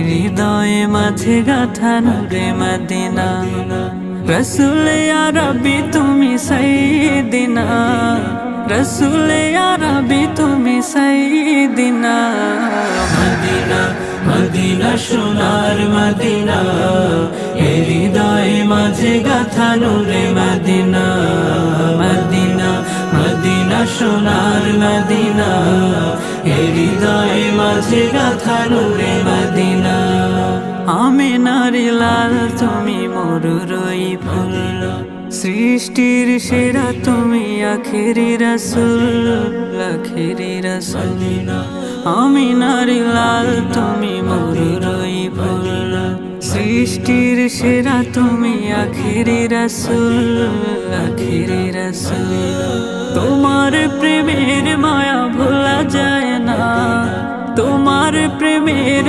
হৃদয়ে মাঝে গাথা নূরে মদিনা। রসুল ইয়া রাব্বি তুমি সাইয়্যিদিনা, রসুল ইয়া রাব্বি তুমি সাইয়্যিদিনা। মদিনা মদিনা সোনার মদিনা, হৃদয়ে মাঝে গাথা নূরে মদিনা। মদিনা মদিনা সোনার মদিনা, হৃদয়ে মাঝে গাথা নূরে মদিনা। আমিনার লাল তুমি মরুরই ফুল, সৃষ্টির সেরা তুমি আখেরি রাসূল, আখেরি রাসূল। আমিনার লাল তুমি মরুরই ফুল, সৃষ্টির সেরা তুমি আখেরি রাসূল, আখেরি রাসূল। তোমার প্রেমের মায়া ভোলা যায় না, তোমার প্রেমের